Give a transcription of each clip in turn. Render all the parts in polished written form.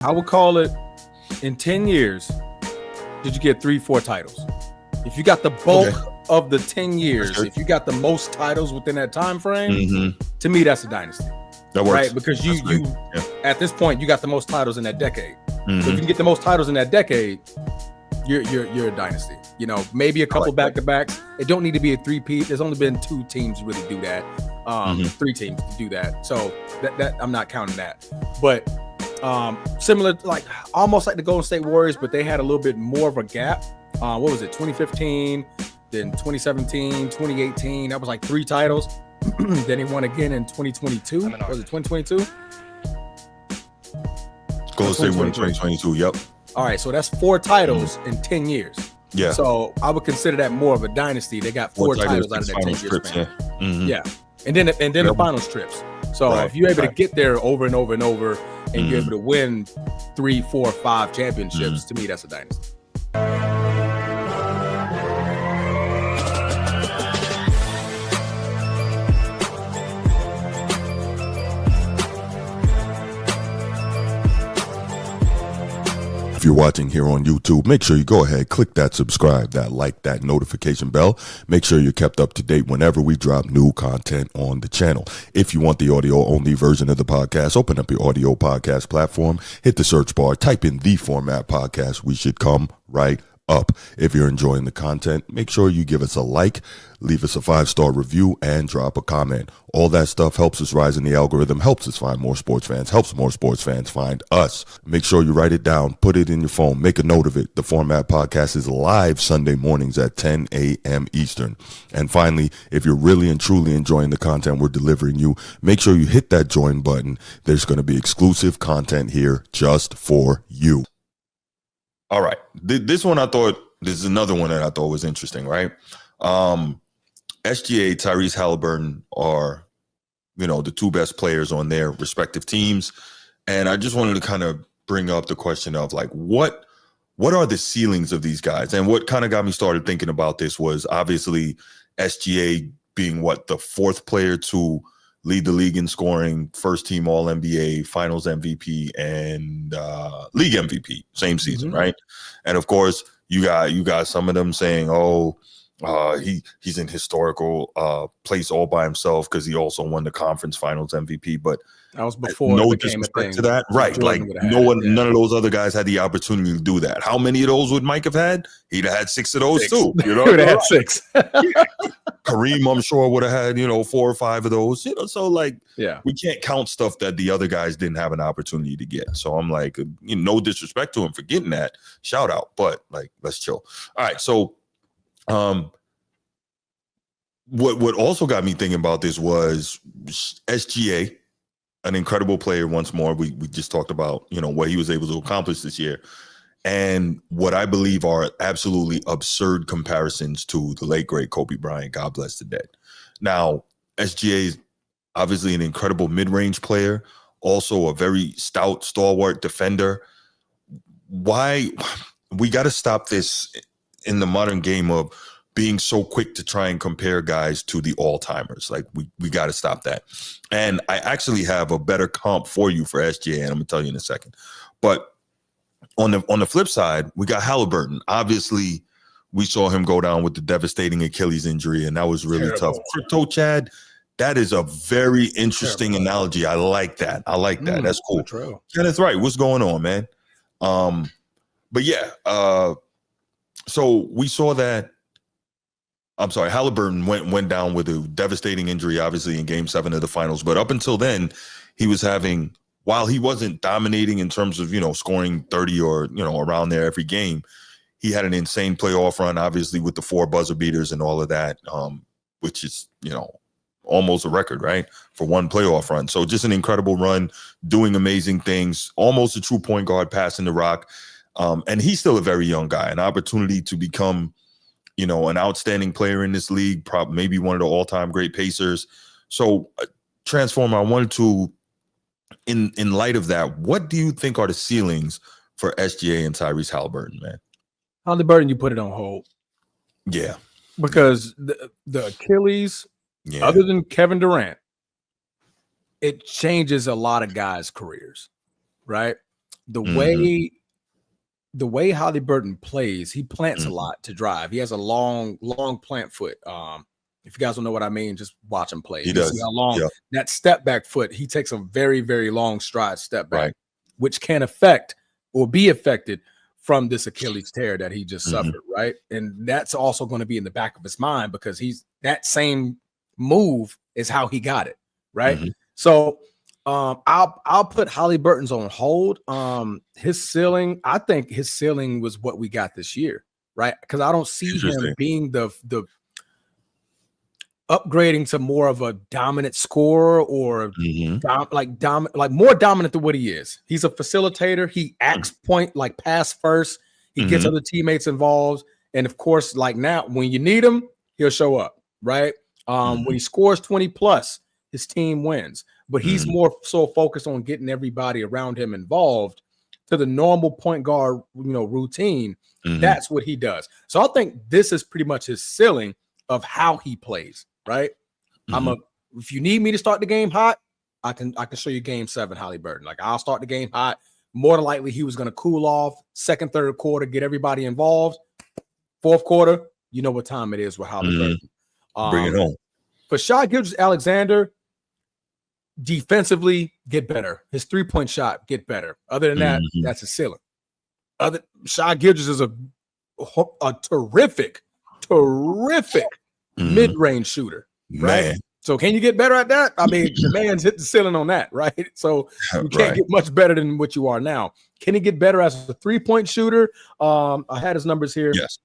I would call it in 10 years, did you get 3-4 titles? If you got the bulk of the 10 years, if you got the most titles within that time frame, to me, that's a dynasty. That works. Right? Because you at this point, you got the most titles in that decade. So if you can get the most titles in that decade, you're a dynasty. You know, maybe a couple back-to-backs. It don't need to be a three-peat. There's only been 2 teams really do that. 3 teams to do that. So that I'm not counting that. But similar, like almost like the Golden State Warriors, but they had a little bit more of a gap. What was it? 2015, then 2017, 2018. That was like 3 titles. Then he won again in 2022. Was it 2022? Golden State won 2022. Yep. All right, so that's 4 titles in 10 years. Yeah. So I would consider that more of a dynasty. They got 4 titles out of that 10-year span. Yeah. And then the finals trips. So if you're able to get there over and over and over, and you're able to win 3, 4, 5 championships, to me, that's a dynasty. If you're watching here on YouTube, make sure you go ahead, click that subscribe, that like, that notification bell. Make sure you're kept up to date whenever we drop new content on the channel. If you want the audio only version of the podcast, open up your audio podcast platform, hit the search bar, type in The Format Podcast. We should come right up. If you're enjoying the content, make sure you give us a like, leave us a 5-star review, and drop a comment. All that stuff helps us rise in the algorithm, helps us find more sports fans, helps more sports fans find us. Make sure you write it down, put it in your phone, make a note of it. The Format Podcast is live Sunday mornings at 10 a.m. Eastern. And finally, if you're really and truly enjoying the content we're delivering you, make sure you hit that join button. There's going to be exclusive content here just for you. All right. This is another one that I thought was interesting, right? SGA, Tyrese Haliburton are, the 2 best players on their respective teams. And I just wanted to kind of bring up the question of like, what are the ceilings of these guys? And what kind of got me started thinking about this was obviously SGA being the 4th player to lead the league in scoring, 1st team All-NBA, Finals MVP, and league MVP, same season, right? And of course, you got some of them saying, he's in historical place all by himself because he also won the conference Finals MVP. But that was before no disrespect to that, right? Like none of those other guys had the opportunity to do that. How many of those would Mike have had? He'd have had 6 of those too. He would have had 6. Kareem, I'm sure, would have had 4 or 5 of those. So like, we can't count stuff that the other guys didn't have an opportunity to get. So I'm like, no disrespect to him for getting that. Shout out, but like, let's chill. All right, so what also got me thinking about this was SGA, an incredible player once more. We just talked about, what he was able to accomplish this year. And what I believe are absolutely absurd comparisons to the late, great Kobe Bryant. God bless the dead. Now, SGA is obviously an incredible mid-range player, also a very stout, stalwart defender. Why? We got to stop this in the modern game of being so quick to try and compare guys to the all-timers. Like, we got to stop that. And I actually have a better comp for you for SGA, and I'm going to tell you in a second. But on the flip side, we got Haliburton. Obviously, we saw him go down with the devastating Achilles injury, and that was really tough. Crypto Chad, that is a very interesting analogy. I like that. That's cool. And that's right. What's going on, man? But yeah, so we saw that. I'm sorry, Haliburton went down with a devastating injury, obviously, in Game 7 of the finals. But up until then, he was having, while he wasn't dominating in terms of, scoring 30 or, around there every game, he had an insane playoff run, obviously, with the 4 buzzer beaters and all of that, which is, almost a record, right, for one playoff run. So just an incredible run, doing amazing things, almost a true point guard, passing the rock. And he's still a very young guy, an opportunity to become, an outstanding player in this league, maybe one of the all-time great pacers. So, Transformer, I wanted to, in light of that, what do you think are the ceilings for SGA and Tyrese Haliburton, man? Haliburton, you put it on hold. Yeah. Because the Achilles, other than Kevin Durant, it changes a lot of guys' careers, right? the way Haliburton plays, he plants a lot to drive. He has a long plant foot. If you guys don't know what I mean, just watch him play. He does. See how long that step back foot. He takes a very, very long stride step back, which can affect or be affected from this Achilles tear that he just suffered, right? And that's also going to be in the back of his mind because that same move is how he got it, right? So I'll put Haliburton's on hold. His ceiling, I think his ceiling was what we got this year, right? Because I don't see him being the upgrading to more of a dominant scorer or more dominant than what he is. He's a facilitator. He acts point, like pass first. He gets other teammates involved. And of course, like now, when you need him, he'll show up, right? When he scores 20 plus, his team wins. But he's more so focused on getting everybody around him involved to the normal point guard, routine. That's what he does. So I think this is pretty much his ceiling of how he plays. Right. If you need me to start the game hot, I can show you game 7 Haliburton. Like I'll start the game hot. More than likely he was going to cool off second, third quarter, get everybody involved. Fourth quarter, you know what time it is with Haliburton. Bring it home. For Shai Gilgeous-Alexander, defensively get better. His 3-point shot get better. Other than that, that's his ceiling. Shai Gilgeous is a terrific mid-range shooter, right? Man. So can you get better at that? I mean, the man's hit the ceiling on that, right? So you can't get much better than what you are now. Can he get better as a 3-point shooter? I had his numbers here. Yes.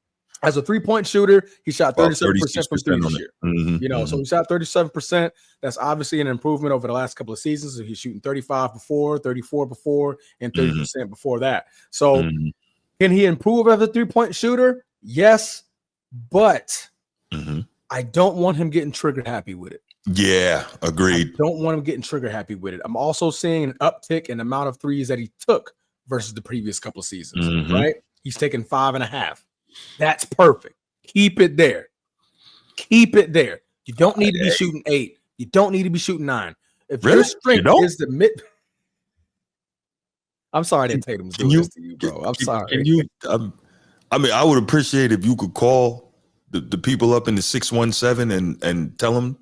As a 3-point shooter, he shot 37% from three this year. So he shot 37%. That's obviously an improvement over the last couple of seasons. So he's shooting 35 before, 34 before, and 30% before that. So can he improve as a 3-point shooter? Yes, but I don't want him getting trigger happy with it. Yeah, agreed. I don't want him getting trigger happy with it. I'm also seeing an uptick in the amount of threes that he took versus the previous couple of seasons, right? He's taking 5.5. That's perfect. Keep it there. Keep it there. You don't need to be shooting 8. You don't need to be shooting 9. If your strength is the mid, I'm sorry that Tatum's doing this to you, bro. I'm sorry. Can you? I mean, I would appreciate if you could call the people up in the 617 and tell them.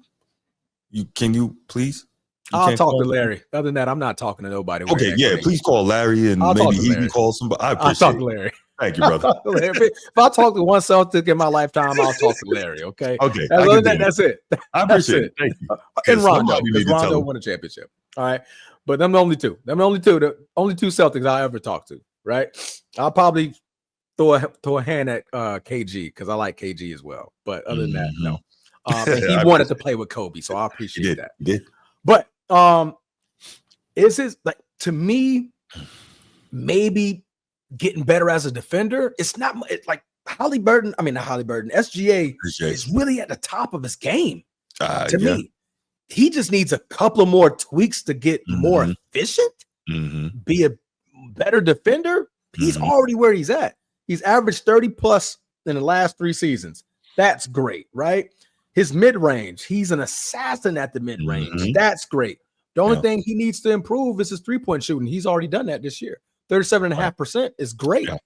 Can you please? I'll talk to Larry. Other than that, I'm not talking to nobody. Okay, yeah, please call Larry and maybe he can call somebody. I appreciate I'll talk to Larry. Thank you, brother. If I talk to one Celtic in my lifetime, I'll talk to Larry. Okay. Okay. Other than that, that's it. I appreciate it. Thank you. And Rondo. Rondo won a championship. All right. But them the only two. The only two Celtics I ever talked to. Right. I'll probably throw a hand at KG because I like KG as well. But other than that, no. He wanted to play with Kobe, so I appreciate that. He did. But is it like, to me, maybe getting better as a defender? It's not like Haliburton. I mean, not Haliburton. SGA is really at the top of his game. To me, he just needs a couple of more tweaks to get more efficient, be a better defender. He's already where he's at. He's averaged 30 plus in the last 3 seasons. That's great, right? His mid-range, he's an assassin at the mid-range. That's great. The only thing he needs to improve is his 3-point shooting. He's already done that this year. 37.5% is great. Yeah.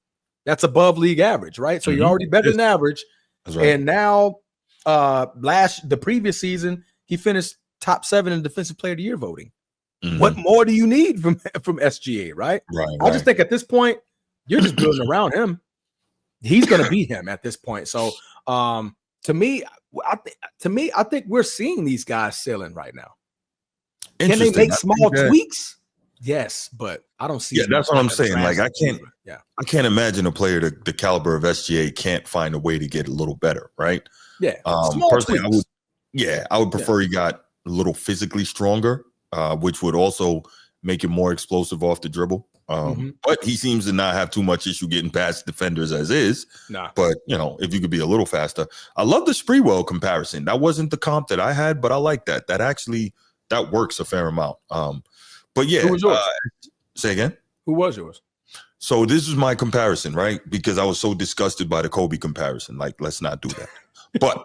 That's above league average, right? So you're already better than average. That's right. And now, the previous season, he finished top 7 in Defensive Player of the Year voting. What more do you need from SGA, right? I just think at this point, you're just building around him. He's going to be him at this point. So, to me, I think we're seeing these guys selling right now. Can they make small tweaks? Yes, but I don't see. Yeah, that's what I'm saying. Like I can't imagine a player the caliber of SGA can't find a way to get a little better, right? Yeah. Personally, I would prefer he got a little physically stronger, which would also make him more explosive off the dribble. But he seems to not have too much issue getting past defenders as is. But if you could be a little faster. I love the Sprewell comparison. That wasn't the comp that I had, but I like that. That works a fair amount. But yeah, who was yours? Say again. Who was yours? So this is my comparison, right? Because I was so disgusted by the Kobe comparison. Like, let's not do that. But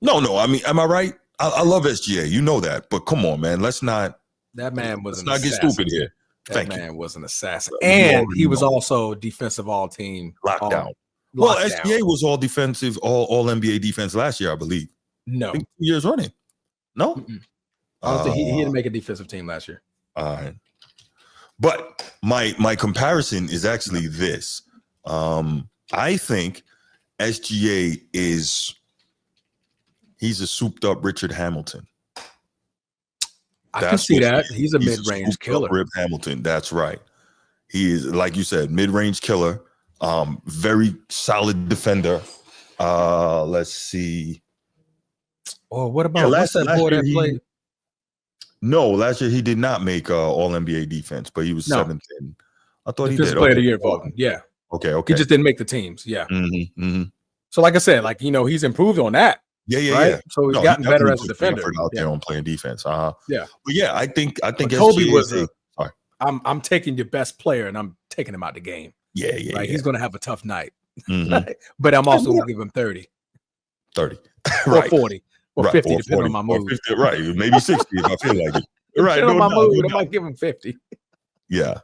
no. I mean, am I right? I love SGA. You know that. But come on, man. Let's not. That man was. Let's not get stupid here. That man was an assassin. And he was also defensive all-team. Lockdown. Well, SGA was all defensive, all NBA defense last year, I believe. No. I think 2 years running. No? I don't think he didn't make a defensive team last year. All right. But my comparison is actually this. I think SGA he's a souped up Richard Hamilton. I can see that. He's a mid-range killer. Rip Hamilton. That's right. He is, like you said, mid-range killer. Very solid defender. Let's see. Oh, what about what's that boy that played? No, last year he did not make all NBA defense, but he was 7th. I thought he did. Player of the year voting. Yeah. Okay. He just didn't make the teams. Yeah. Mm-hmm. So, like I said, he's improved on that. Yeah. Right? So he's gotten better as a defender out there on playing defense. Yeah. But yeah, I think Kobe was I'm taking your best player and I'm taking him out the game. Yeah. Right. He's gonna have a tough night. But I'm also gonna give him 30. 30. Right. Or 40. Or 50, depending on my mood. 50, right. Maybe 60 if I feel like it. Right. Depending on my mood, I might give him 50. Yeah.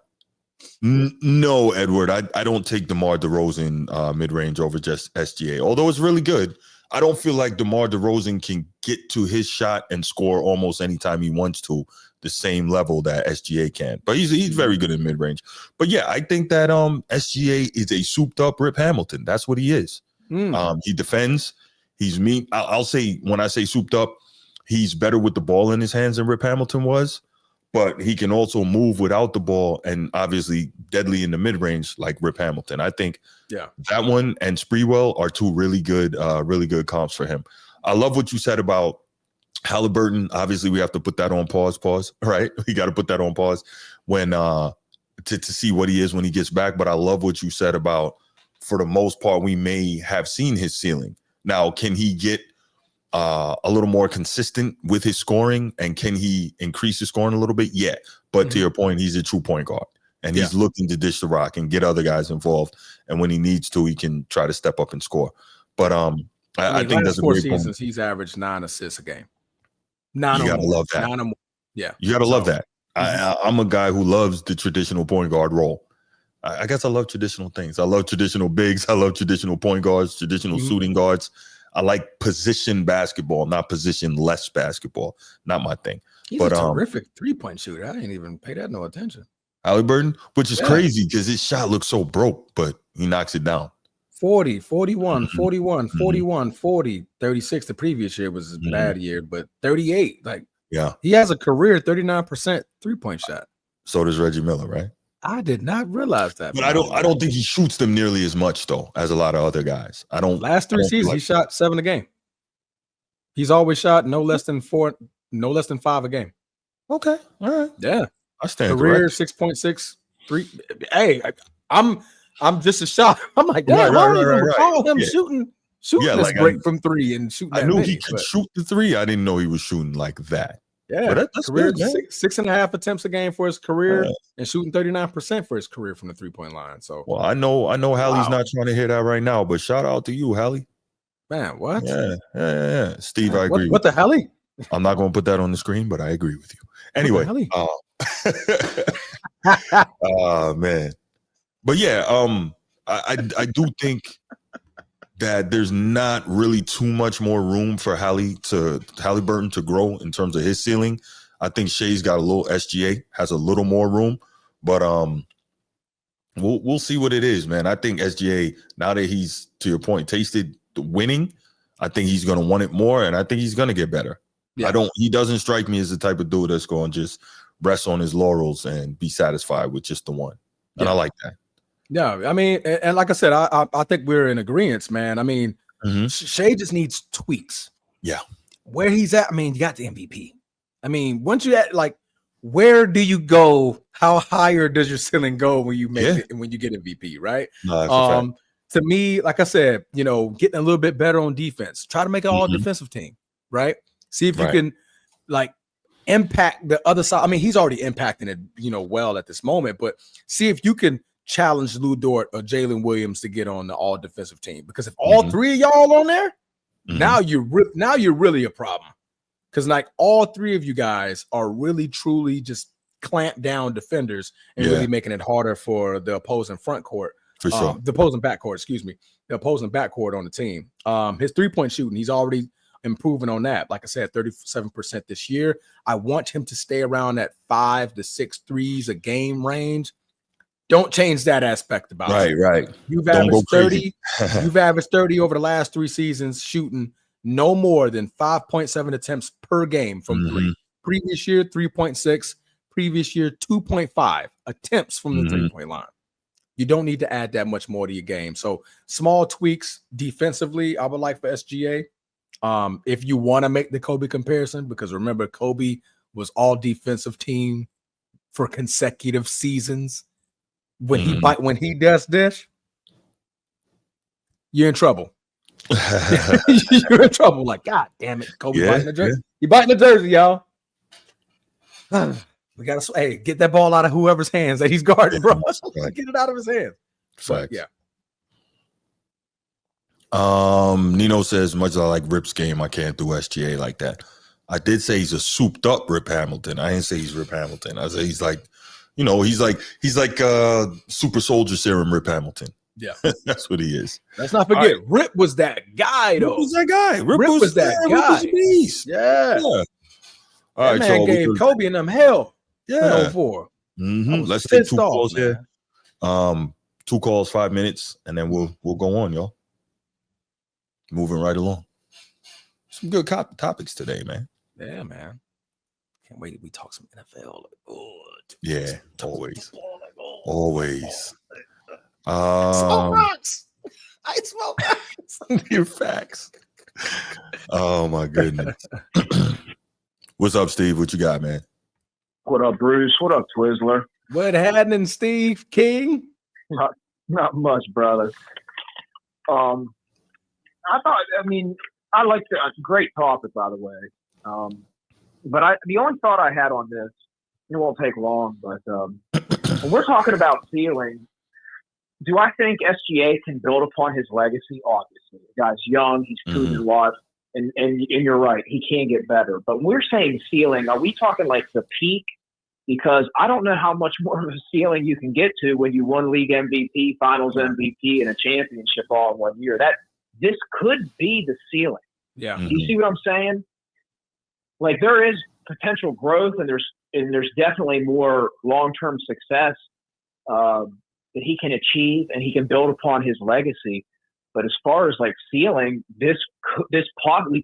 No, Edward, I don't take DeMar DeRozan mid-range over just SGA. Although it's really good, I don't feel like DeMar DeRozan can get to his shot and score almost anytime he wants to the same level that SGA can. But he's very good in mid-range. But yeah, I think that SGA is a souped-up Rip Hamilton. That's what he is. He defends. He's mean. I'll say, when I say souped up, he's better with the ball in his hands than Rip Hamilton was. But he can also move without the ball and obviously deadly in the mid-range like Rip Hamilton. I think that one and Sprewell are two really good comps for him. I love what you said about Haliburton. Obviously, we have to put that on pause, right? We got to put that on pause when to see what he is when he gets back. But I love what you said about, for the most part, we may have seen his ceiling. Now, can he get a little more consistent with his scoring, and can he increase his scoring a little bit? Yeah, but to your point, he's a true point guard, and he's looking to dish the rock and get other guys involved. And when he needs to, he can try to step up and score. But I think that's a great seasons. He's averaged 9 assists a game. You gotta love that. 9 or more. Yeah, you gotta love that. I'm a guy who loves the traditional point guard role. I guess I love traditional things. I love traditional bigs. I love traditional point guards, traditional shooting guards. I like position basketball, not position-less basketball. Not my thing. He's a terrific three-point shooter. I didn't even pay that no attention. Haliburton, which is crazy because his shot looks so broke, but he knocks it down. 40, 41, 41, 41, 40, 36. The previous year was a bad year, but 38. He has a career 39% three-point shot. So does Reggie Miller, right? I did not realize that. But I don't think he shoots them nearly as much though as a lot of other guys. Last 3 seasons he shot 7 a game. He's always shot no less than 5 a game. Okay. All right. Yeah. I stand career 6.6 3. Hey, I'm just a shot. I'm like, damn, I don't even recall him shooting this great from 3 and shooting. I knew he could shoot the 3. I didn't know he was shooting like that. Yeah, that's career good, 6.5 attempts a game for his career and shooting 39% for his career from the 3-point line. So, well, I know Hallie's not trying to hear that right now, but shout out to you, Hallie. Man, what? Yeah. Steve, I agree. What the Hallie? I'm not going to put that on the screen, but I agree with you. Anyway, man, but yeah, I do think that there's not really too much more room for Haliburton to grow in terms of his ceiling. I think Shai's got SGA has a little more room, but we'll see what it is, man. I think SGA, now that he's, to your point, tasted the winning, I think he's going to want it more, and I think he's going to get better. Yeah. He doesn't strike me as the type of dude that's going to just rest on his laurels and be satisfied with just the one. And I like that. Yeah, I mean, and like I said, I think we're in agreement, man. I mean, Shai just needs tweaks. Yeah. Where he's at, I mean, you got the MVP. I mean, once you where do you go? How higher does your ceiling go when you make it, when you get MVP, right? No, to me, like I said, getting a little bit better on defense. Try to make an all defensive team, right? See if you can impact the other side. I mean, he's already impacting it, well at this moment, but see if you can challenge Lou Dort or Jalen Williams to get on the all defensive team. Because if all 3 of y'all on there, now you're really a problem. Because all 3 of you guys are really truly just clamp down defenders and really making it harder for the opposing front court. For sure. The opposing backcourt, excuse me. The opposing backcourt on the team. His 3-point shooting, he's already improving on that. Like I said, 37% this year. I want him to stay around that 5 to 6 threes a game range. Don't change that aspect about it. Right. You've averaged 30. You've averaged 30 over the last 3 seasons, shooting no more than 5.7 attempts per game from 3. Previous year, 3.6. Previous year, 2.5 attempts from the 3-point line. You don't need to add that much more to your game. So small tweaks defensively, I would like for SGA. If you want to make the Kobe comparison, because remember, Kobe was all defensive team for consecutive seasons. When he does this, you're in trouble. You're in trouble. Like, God damn it, Kobe biting the jersey. He biting the jersey, y'all. We gotta get that ball out of whoever's hands that he's guarding, bro. Get it out of his hands. Facts. Yeah. Nino says, much as I like Rip's game, I can't do SGA like that. I did say he's a souped up Rip Hamilton. I didn't say he's Rip Hamilton. I say he's like, he's like super soldier serum Rip Hamilton. Yeah. That's what he is. Let's not forget, Rip was that guy, though. Rip was that guy. Rip was that guy. Rip was a beast. Yeah. All right, man gave Kobe and them hell. Yeah. In 04. Let's take 2 calls here. 2 calls, 5 minutes, and then we'll go on, y'all. Moving right along. Some good topics today, man. Yeah, man. Can't wait till we talk some NFL. Yeah, always. Always. Smoke rocks. I smoke rocks. Your facts. Oh my goodness. What's up, Steve? What you got, man? What up, Bruce? What up, Twizzler? What happening, Steve King? Not much, brother. I like the great topic, by the way. But the only thought I had on this, it won't take long, but when we're talking about ceiling, do I think SGA can build upon his legacy? Obviously, the guy's young, he's proven a lot, and you're right, he can get better. But when we're saying ceiling, are we talking like the peak? Because I don't know how much more of a ceiling you can get to when you won league MVP, finals MVP, and a championship all in 1 year. This could be the ceiling. Yeah. Do you see what I'm saying? Like, there is potential growth, and there's definitely more long-term success that he can achieve, and he can build upon his legacy. But as far as like ceiling, we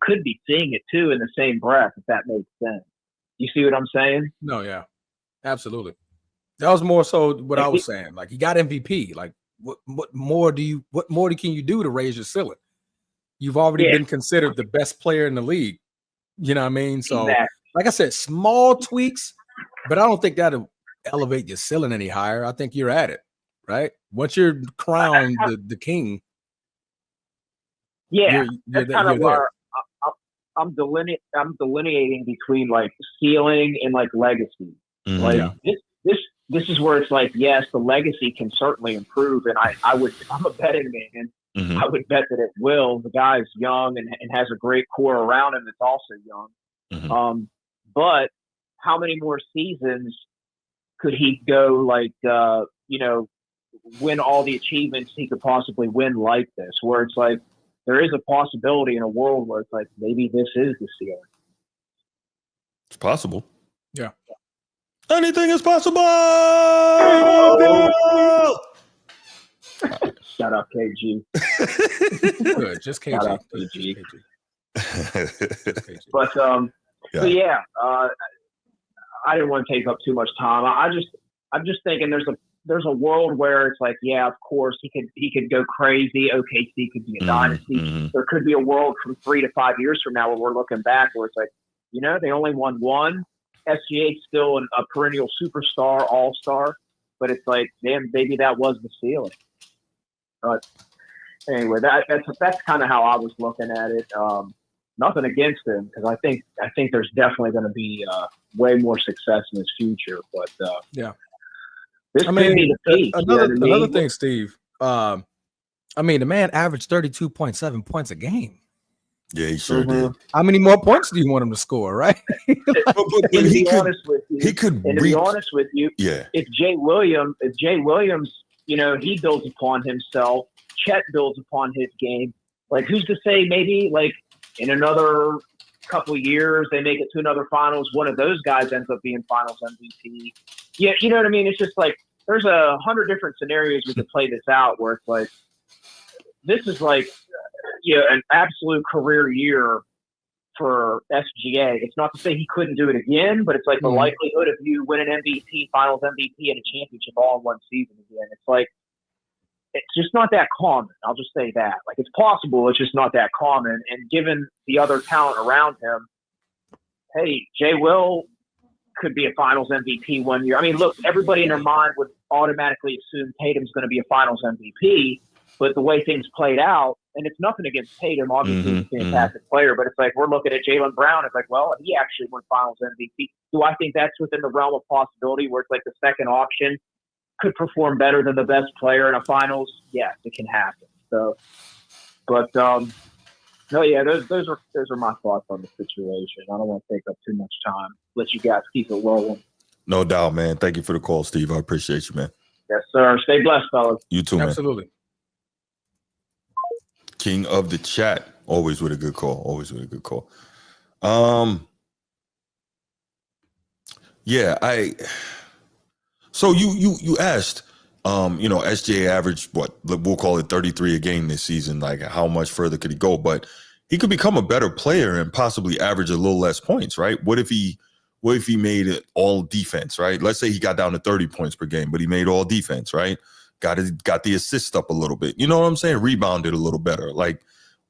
could be seeing it too in the same breath, if that makes sense. You see what I'm saying? No, yeah, absolutely. That was more so what I was saying. Like, he got MVP. Like, what more can you do to raise your ceiling? You've already been considered the best player in the league. You know what I mean? So, like I said, small tweaks, but I don't think that'll elevate your ceiling any higher. I think you're at it, right? Once you're crowned the king. Yeah, that's kind of where I'm delineating between like ceiling and like legacy. Like this is where it's like, yes, the legacy can certainly improve, and I'm a betting man. I would bet that it will. The guy's young and has a great core around him that's also young. But how many more seasons could he go like, win all the achievements he could possibly win like this, where it's like, there is a possibility in a world where it's like, maybe this is the ceiling. It's possible. Yeah. Anything is possible. Shout out KG. Good, just KG. Shout out KG. KG. But I didn't want to take up too much time. I'm just thinking there's a world where it's like, yeah, of course he could go crazy. OKC could be a dynasty. There could be a world from 3 to 5 years from now where we're looking back where it's like, they only won one. SGA's still a perennial superstar, all-star, but it's like, damn, maybe that was the ceiling. But anyway, that's kind of how I was looking at it. Nothing against him, because I think there's definitely going to be way more success in his future. But this could be the peak. Another thing, Steve. The man averaged 32.7 points a game. Yeah, he sure did. How many more points do you want him to score, right? but to be honest with you, yeah. If Jay Williams, he builds upon himself. Chet builds upon his game. Like, who's to say maybe like in another couple of years they make it to another finals, one of those guys ends up being finals MVP. Yeah, you know what I mean? It's just like there's 100 different scenarios we could play this out where it's like this is like an absolute career year for SGA. It's not to say he couldn't do it again, but it's like the likelihood of you winning MVP, finals MVP, and a championship all in one season again. It's like it's just not that common. I'll just say that. Like, it's possible, it's just not that common. And given the other talent around him, hey, Jay Will could be a finals MVP one year. I mean, look, everybody in their mind would automatically assume Tatum's going to be a finals MVP, but the way things played out, and it's nothing against Tatum, obviously he's a fantastic player, but it's like we're looking at Jaylen Brown. It's like, well, he actually won finals MVP. Do I think that's within the realm of possibility where it's like the second option could perform better than the best player in a finals? Yes, it can happen. So, but no, yeah, those are my thoughts on the situation. I don't want to take up too much time. Let you guys keep it rolling. No doubt, man. Thank you for the call, Steve. I appreciate you, man. Yes, sir. Stay blessed, fellas. You too, man. Absolutely. King of the chat. Always with a good call. Always with a good call. Yeah, so you asked, SGA averaged what we'll call it 33 a game this season. Like, how much further could he go? But he could become a better player and possibly average a little less points, right? What if he made it all defense, right? Let's say he got down to 30 points per game, but he made all defense, right? Got the assist up a little bit. You know what I'm saying? Rebounded a little better. Like,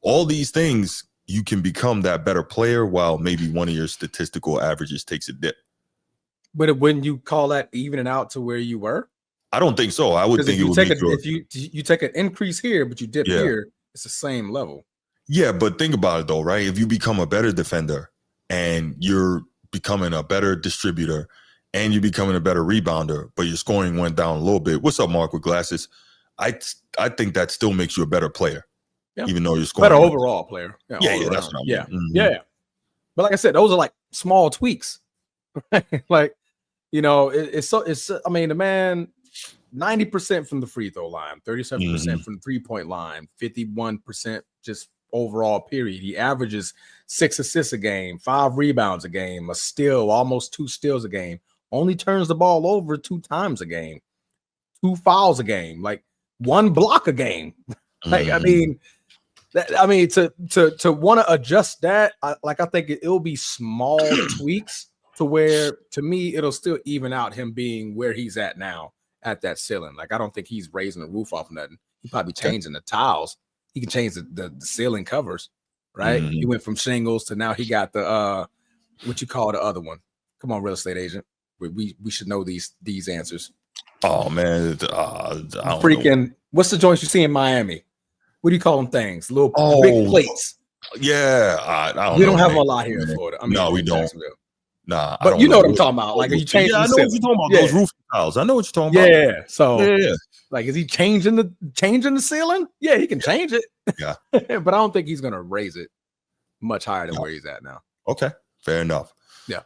all these things, you can become that better player while maybe one of your statistical averages takes a dip. But wouldn't you call that evening out to where you were? I don't think so. I would think it would be if you take an increase here, but you dip here, it's the same level. Yeah, but think about it though, right? If you become a better defender and you're becoming a better distributor and you're becoming a better rebounder, but your scoring went down a little bit. What's up, Mark with glasses? I think that still makes you a better player, even though you're scoring better overall player. Yeah, that's what I mean. Yeah. But like I said, those are like small tweaks. Like, I mean, the man 90% from the free throw line, 37% from the 3-point line, 51% just overall period. He averages 6 assists a game, 5 rebounds a game, a steal, almost 2 steals a game, only turns the ball over 2 times a game, 2 fouls a game, like 1 block a game. Like, I mean, to want to adjust that, I think it'll be small tweaks to where, to me, it'll still even out him being where he's at now at that ceiling. Like, I don't think he's raising the roof off nothing. He probably changing the tiles. He can change the ceiling covers, right? He went from shingles to now he got the what you call the other one. Come on, real estate agent. We should know these answers. Oh man, I don't freaking know. What's the joints you see in Miami? What do you call them things? Little big plates. Yeah, I don't. We don't have them a lot here in Florida. I mean, no, we don't. Nah, but you know what I'm talking about. Like, are you changing? Yeah, I know what you're talking about. Those roof tiles. I know what you're talking about. Yeah. So, like, is he changing the ceiling? Yeah, he can change it. Yeah, but I don't think he's gonna raise it much higher than where he's at now. Okay, fair enough. Yeah.